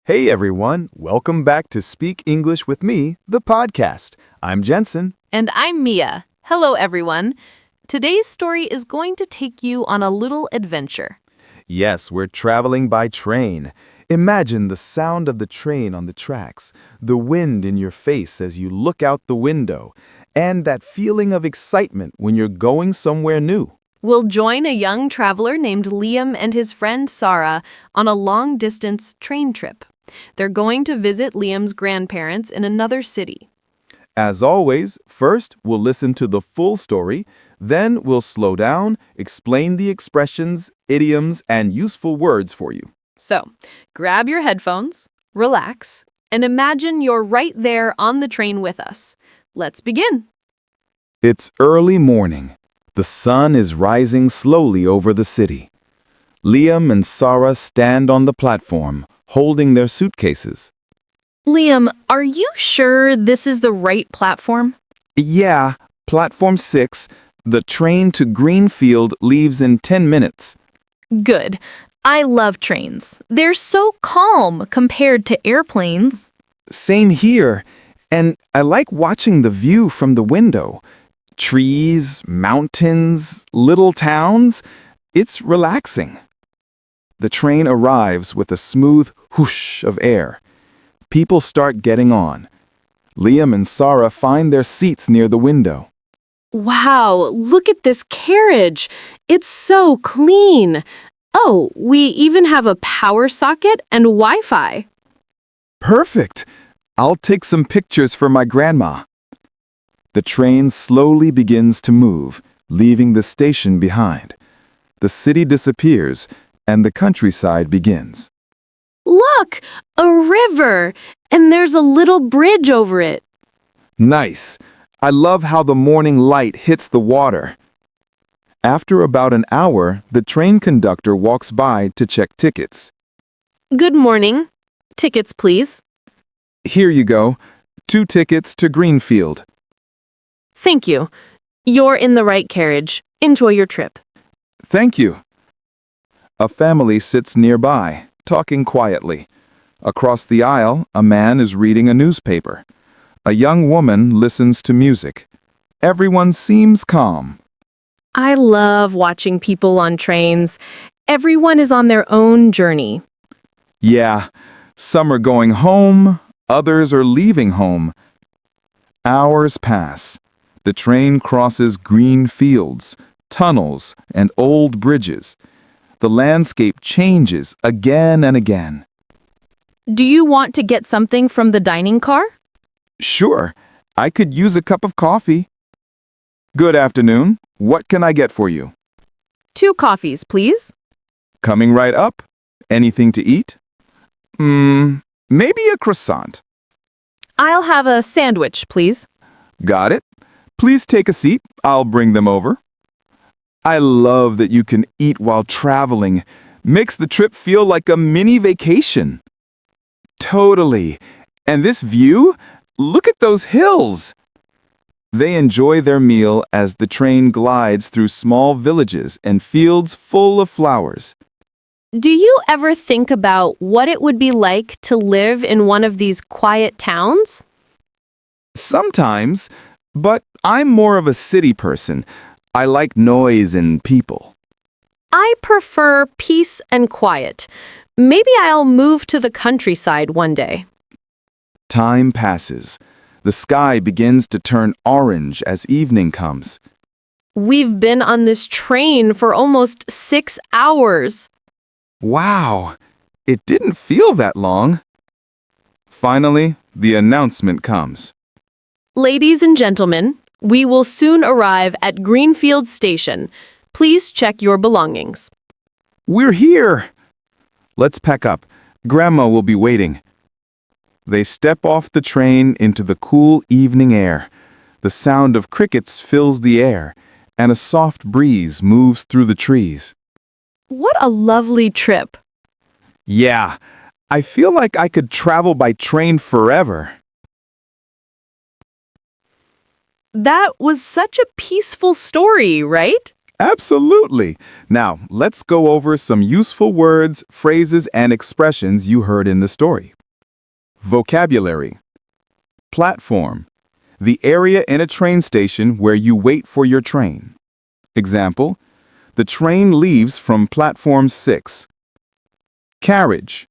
Hey everyone, welcome back to Speak English with Me, the podcast. I'm Jensen. And I'm Mia. Hello, everyone. Today's story is going to take you on a little adventure. Yes, we're traveling by train. Imagine the sound of the train on the tracks, the wind in your face as you look out the window, and that feeling of excitement when you're going somewhere new. We'll join a young traveler named Liam and his friend Sarah on a long-distance train trip. They're going to visit Liam's grandparents in another city. As always, first we'll listen to the full story, then we'll slow down, explain the expressions, idioms, and useful words for you. So, grab your headphones, relax, and imagine you're right there on the train with us. Let's begin. It's early morning. The sun is rising slowly over the city. Liam and Sarah stand on the platform, holding their suitcases. Liam, are you sure this is the right platform? Yeah, platform 6. The train to Greenfield leaves in 10 minutes. Good. I love trains. They're so calm compared to airplanes. Same here. And I like watching the view from the window. Trees, mountains, little towns. It's relaxing. The train arrives with a smooth whoosh of air. People start getting on. Liam and Sarah find their seats near the window. Wow, look at this carriage. It's so clean. Oh, we even have a power socket and Wi-Fi. Perfect! I'll take some pictures for my grandma. The train slowly begins to move, leaving the station behind. The city disappears, and the countryside begins. Look, a river, and there's a little bridge over it. Nice! I love how the morning light hits the water. After about an hour, the train conductor walks by to check tickets. Good morning. Tickets, please. Here you go. 2 tickets to Greenfield. Thank you. You're in the right carriage. Enjoy your trip. Thank you. A family sits nearby, talking quietly. Across the aisle, a man is reading a newspaper. A young woman listens to music. Everyone seems calm. I love watching people on trains. Everyone is on their own journey. Yeah, some are going home, others are leaving home. Hours pass. The train crosses green fields, tunnels, and old bridges. The landscape changes again and again. Do you want to get something from the dining car? Sure, I could use a cup of coffee. Good afternoon. What can I get for you? 2 coffees, please. Coming right up. Anything to eat? Maybe a croissant. I'll have a sandwich, please. Got it. Please take a seat. I'll bring them over. I love that you can eat while traveling. Makes the trip feel like a mini vacation. Totally. And this view? Look at those hills. They enjoy their meal as the train glides through small villages and fields full of flowers. Do you ever think about what it would be like to live in one of these quiet towns? Sometimes, but I'm more of a city person. I like noise and people. I prefer peace and quiet. Maybe I'll move to the countryside one day. Time passes. The sky begins to turn orange as evening comes. We've been on this train for almost 6 hours. Wow, it didn't feel that long. Finally, the announcement comes. Ladies and gentlemen, we will soon arrive at Greenfield Station. Please check your belongings. We're here! Let's pack up. Grandma will be waiting. They step off the train into the cool evening air. The sound of crickets fills the air, and a soft breeze moves through the trees. What a lovely trip. Yeah, I feel like I could travel by train forever. That was such a peaceful story, right? Absolutely. Now, let's go over some useful words, phrases, and expressions you heard in the story. Vocabulary. Platform. The area in a train station where you wait for your train. Example, the train leaves from platform 6. Carriage.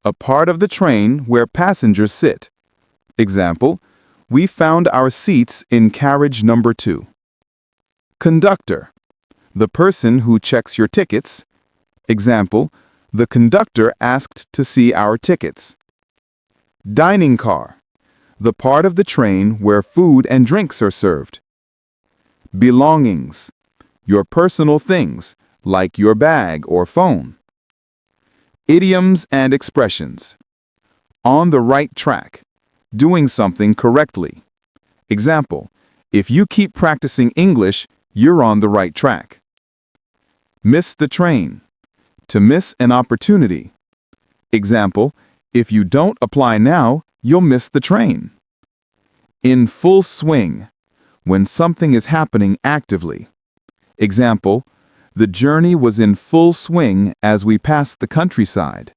A part of the train where passengers sit. Example, we found our seats in carriage number 2. Conductor. The person who checks your tickets. Example, the conductor asked to see our tickets. Dining car. The part of the train where food and drinks are served. Belongings. Your personal things, like your bag or phone. Idioms and expressions. On the right track. Doing something correctly. Example, if you keep practicing English, you're on the right track. Miss the train. To miss an opportunity. Example, if you don't apply now, you'll miss the train. In full swing. When something is happening actively. Example, the journey was in full swing as we passed the countryside.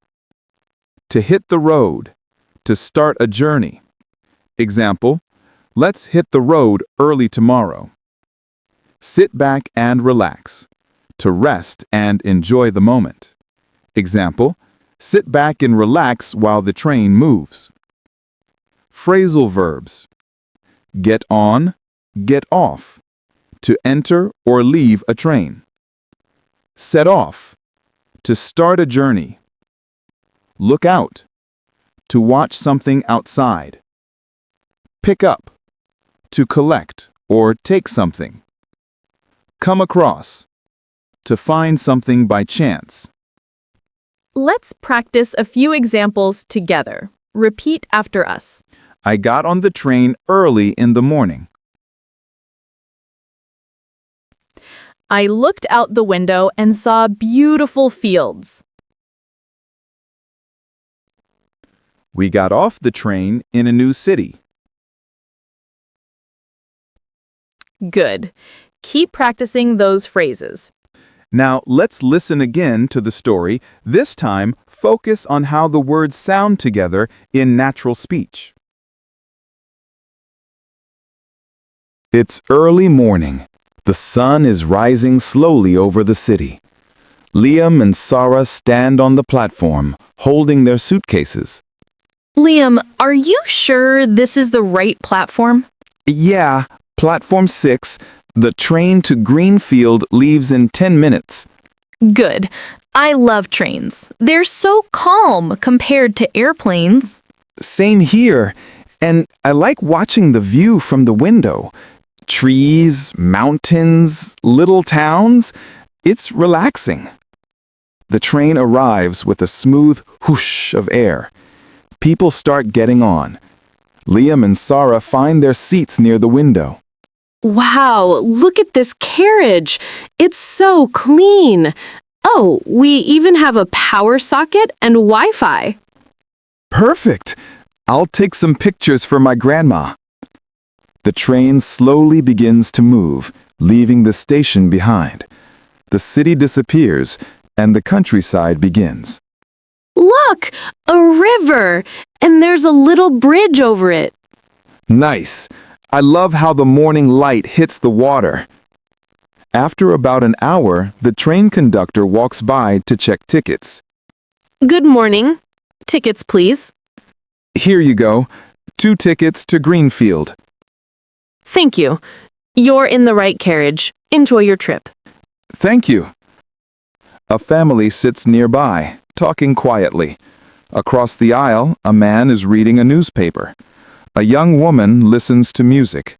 To hit the road. To start a journey. Example, let's hit the road early tomorrow. Sit back and relax. To rest and enjoy the moment. Example, sit back and relax while the train moves. Phrasal verbs. Get on, get off. To enter or leave a train. Set off. To start a journey. Look out. To watch something outside. Pick up. To collect or take something. Come across. To find something by chance. Let's practice a few examples together. Repeat after us. I got on the train early in the morning. I looked out the window and saw beautiful fields. We got off the train in a new city. Good. Keep practicing those phrases. Now let's listen again to the story. This time, focus on how the words sound together in natural speech. It's early morning. The sun is rising slowly over the city. Liam and Sarah stand on the platform, holding their suitcases. Liam, are you sure this is the right platform? Yeah, platform 6. The train to Greenfield leaves in 10 minutes. Good. I love trains. They're so calm compared to airplanes. Same here. And I like watching the view from the window. Trees, mountains, little towns. It's relaxing. The train arrives with a smooth whoosh of air. People start getting on. Liam and Sarah find their seats near the window. Wow, look at this carriage. It's so clean. Oh, we even have a power socket and Wi-Fi. Perfect. I'll take some pictures for my grandma. The train slowly begins to move, leaving the station behind. The city disappears, and the countryside begins. Look, a river, and there's a little bridge over it. Nice. I love how the morning light hits the water. After about an hour, the train conductor walks by to check tickets. Good morning. Tickets, please. Here you go. 2 tickets to Greenfield. Thank you. You're in the right carriage. Enjoy your trip. Thank you. A family sits nearby, talking quietly. Across the aisle, a man is reading a newspaper. A young woman listens to music.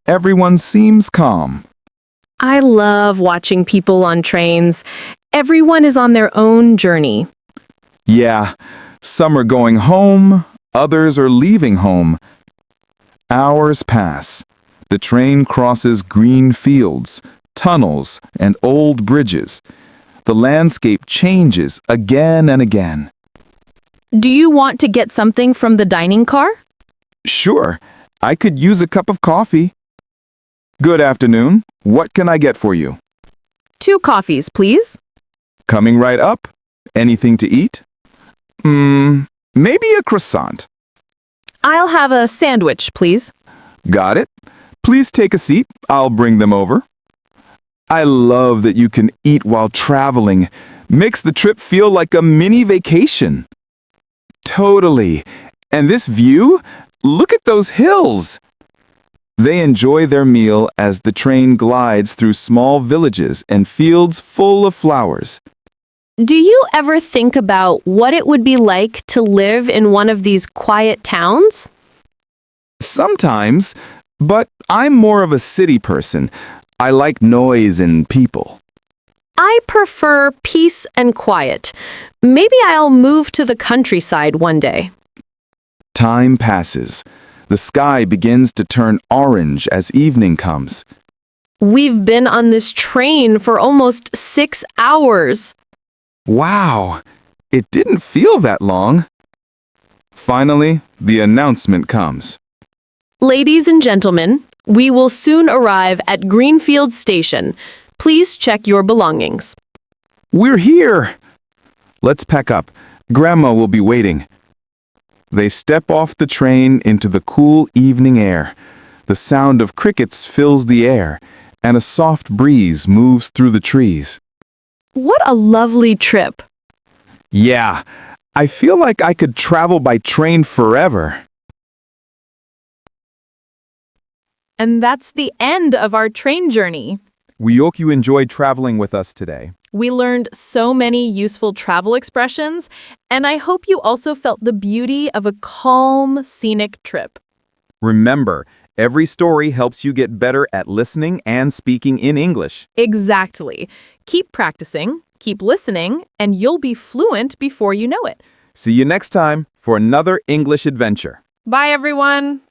Everyone seems calm. I love watching people on trains. Everyone is on their own journey. Yeah, some are going home, others are leaving home. Hours pass. The train crosses green fields, tunnels, and old bridges. The landscape changes again and again. Do you want to get something from the dining car? Sure, I could use a cup of coffee. Good afternoon. What can I get for you? 2 coffees, please. Coming right up. Anything to eat? Maybe a croissant. I'll have a sandwich, please. Got it. Please take a seat. I'll bring them over. I love that you can eat while traveling. Makes the trip feel like a mini vacation. Totally. And this view? Look at those hills. They enjoy their meal as the train glides through small villages and fields full of flowers. Do you ever think about what it would be like to live in one of these quiet towns? Sometimes, but I'm more of a city person. I like noise and people. I prefer peace and quiet. Maybe I'll move to the countryside one day. Time passes. The sky begins to turn orange as evening comes. We've been on this train for almost 6 hours. Wow, it didn't feel that long. Finally, the announcement comes. Ladies and gentlemen, we will soon arrive at Greenfield Station. Please check your belongings. We're here! Let's pack up. Grandma will be waiting. They step off the train into the cool evening air. The sound of crickets fills the air, and a soft breeze moves through the trees. What a lovely trip. Yeah, I feel like I could travel by train forever. And that's the end of our train journey. We hope you enjoyed traveling with us today. We learned so many useful travel expressions, and I hope you also felt the beauty of a calm, scenic trip. Remember, every story helps you get better at listening and speaking in English. Exactly. Keep practicing, keep listening, and you'll be fluent before you know it. See you next time for another English adventure. Bye, everyone.